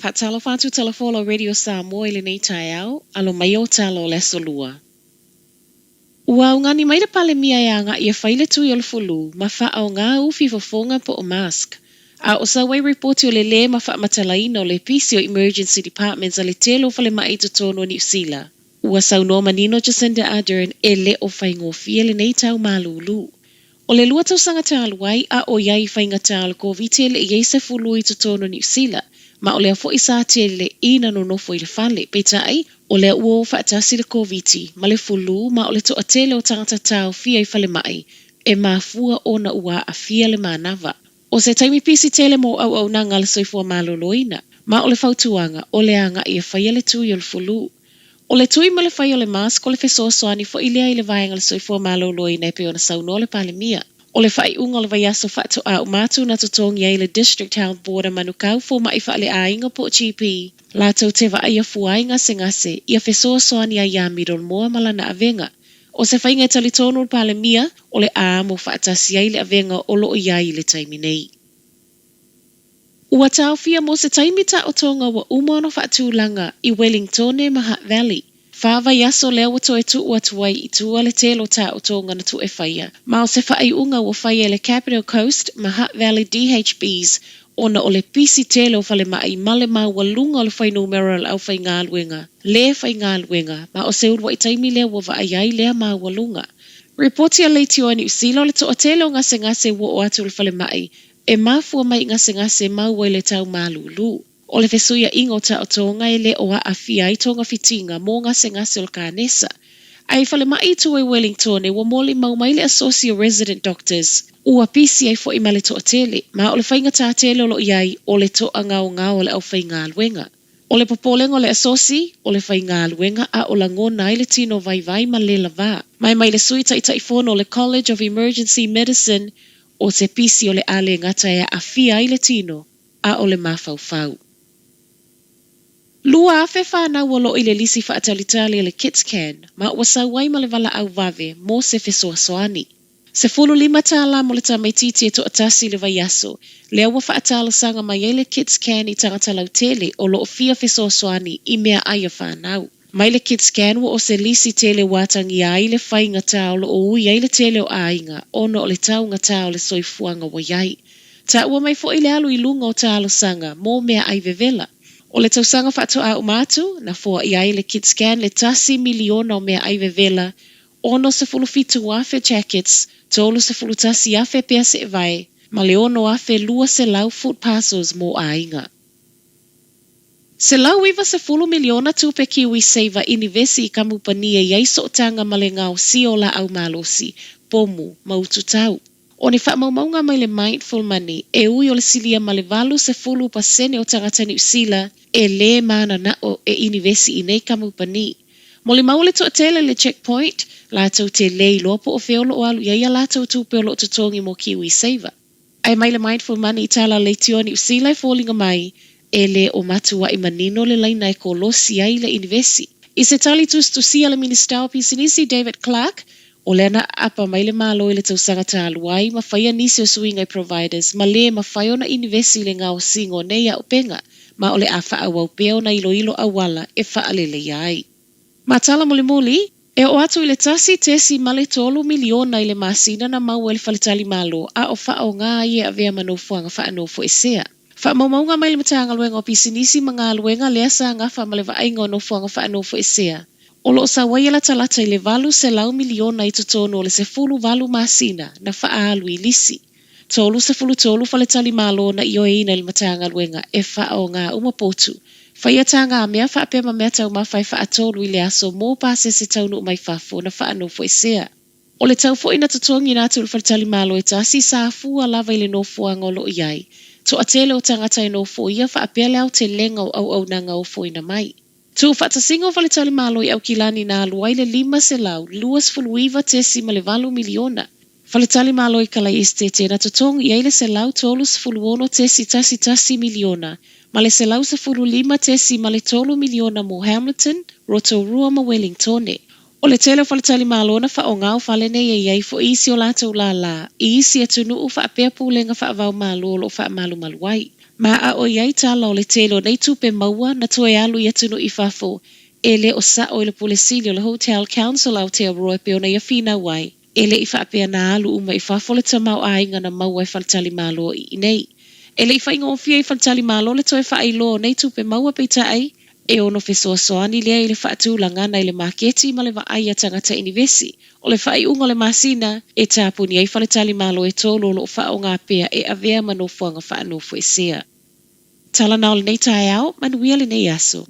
Fatalo fatu talafolo radio Samoa ile nei taiao, alo maio talo le solua. Ua ungani maida pale mia ya nga ia faile tu yol fulu, mafa au nga ufi fofonga po o mask. A o sa wai reporti o le le mafa matalaina o le pisi o emergency departments a le telo fale maito tono ni usila. Ua sau no manino Jacinda Ardern e le o faingo fiele nei tau malulu. O le lua tau sanga taluai a o iai fainga talu ko vitele i eise fulu i tono ni usila. Ma o le afo isa tele ina no nofo i le fale, peitai o le uo whaatasi le COVID, ma le fulu ma o le to atele o tangata tau fia i fale mai, e mafua o na ua a fia le manava. O se taimi pisi tele mo au nanga le soifua maloloina, ma o le fautuanga o le anga i a whaia le tui o le fulu. O le tui ma le whaia le mask o le fesoasoani fo ilea i le vaenga le soifua maloloina e pe o na sauno le palemia. O le whai unga le vaiaso whatu a umatu na tutongi ai le District Health Board a manukau fo mai whaale a inga po GP. La tau te wa aia fuainga se ngase, ia fesoa soani a yamiron moa malana avenga. O se whainga talitonu le pale mia, o le a mo whaatasi ai le avenga o lo iai le taimi nei. Ua tau fia mo se taimita o tonga wa umano whaatu langa i Wellington e Mahat Valley. Whawa yaso lea wato e tu ua tuai i tua le telo ta o tonga na tu e whaia. Ma o se whai unga wa whaia le Capital Coast, Mahat Valley DHBs, ona o le pisi telo fale mai male ma walunga o le whai numeral au whai ngā luenga. Le whai ngā luenga, ma o se urwa i taimi lea wa vaayai lea ma walunga. Reporti a leiti o ni usila o le to o telo ngase wa o atu le fale mai, e mafua mai ngase mau wai le tau malulu. O le fesuia ingo ta o tonga e le o a fia i tonga fitinga mo ngase o le kānesa. Ai fale mai tu e Wellington e wa moli mau mai le associate resident doctors. Ua pisi ai fo i male to o tele, ma o le whainga tā tele o lo iai o le to a ngau o le au whai ngā luenga. O le popolenga o le asosi, o le whai ngā luenga a o la ngona i le tino vai ma le lava. Mai le sui tai fono o le College of Emergency Medicine o se pisi o le ale ngata e a fia i le tino a o le mafau. Lua afe whānau o lo i le lisi whaatalitali le kits can, ma ua sauai ma le wala au vave mo se fesoa soani. Se fulu 5 tāla mo le tamaititi e to atasi le vaiaso, le awa whaatala sanga mai e le kits can i tangata lau tele o lo o fia fesoa soani i mea aia whānau. Mai le kits can o se lisi tele watangi ai le whainga tau lo o ui ai le tele o ainga, ono o le taunga tau le soifuanga wa iai. Ta ua mai fo i le alu i lunga o tālo sanga, mo mea ai vevela. O le tausanga whaato a umatu, na fua i ai le kits can le tasi miliona o mea ai vevela, ono se fulu fitu afe jackets, tolu se fulu tasi afe pea se vai, ma le ono afe lua se lau food parcels mo ainga. Se lau iwa se fulu miliona tupe kiwi seiva inivesi i kamupania iai sootanga ma le ngau si o la au malosi, pomu, mautu tau. O ni whaamaunga mai le mindful money, e ui o le silia ma le valu se fulu pasene o tangata ni usila, e le mana na o e inivesi i nei kamupani. Mo le maule to atele le checkpoint, la tau te lei lopo o feolo o alu iaia la tau tupe o lo tutongi mo kiwi seiva. Ai mai le mindful money tala le tioni usila i fōlinga mai, e le o matua i manino le laina e kolosi ai le inivesi. I se tali tustusia le minister o pisinisi David Clark, o lena apa mai le malo i le tausanga tāluai, ma whaia nisi o suingai providers, ma le ma whaio na inivesi le ngau singo nei a upenga, ma ole a wha awau peo na ilo awala e wha alele iai. Ma tala muli, e o atu i le tasi tesi ma le tolu miliona i le masina na mau e le whalitali malo, a o wha o ngā ie a vea manofuanga wha anofo e sea. Wha maumaunga mai le matanga luenga o pisinisi ma ngā luenga lea sa ngafa ma le vainga o nofuanga wha anofo e sea. O lo sa waiala talata i le valu se lau miliona i totono le se fulu valu masina na wha alu i lisi. Tolu se fulu tolu whaletali malo na i oeina i le matanga luenga e wha o ngā umapotu. Whaia tanga a mea wha apema mea tau mawhai wha atolu i le aso mō pāse se taunu mai whafo na wha anofo e sea. O le tau fo ina totongi nā tu le whaletali malo e tasi sa fua lava i le nofuanga o lo iai. To atele o tangata i nofo ia wha apea leo te lenga o au nanga o fo ina mai. Tu whaatasingo whaletali malo i au kilani nā luai le 5 se lau, luas fuluiva tesi ma le 8 miliona. Whaletali malo i kala estete na totongi i eile se lau tolus fuluono tesi tasi miliona, ma le se lau se fulu 5 tesi ma le tolu miliona mo Hamilton, Rotorua ma Wellingtone. O le tele o faletali malo na whaonga o whale nei e iei fo isi o lātou la, I isi atunu o whaapea pūlenga whaavau malo o wha malu maluai. Ma a o iei tala o le tele o nei tupe maua na toe alu I atunu I whafo, e le o sa o le polesili o le Hotel Council Aotearoa pe ona ia whina wai, e le I whaapea na alu uma I whafo le tamau a inga na maua I faletali malo I nei. E le I whainga o fia I faletali malo le toe whailo nei tupe maua pe tai, e ono fesoasoani lea I le whaatūlanga nei le maketi ma le vaai a tangata inivesi. O le whai unga le masina e tāpuni ai faletali malo e tōlo lo wha o ngā pea e avea manofuanga wha anofo e sea. Tala nao le nei tae au, manuia le nei aso.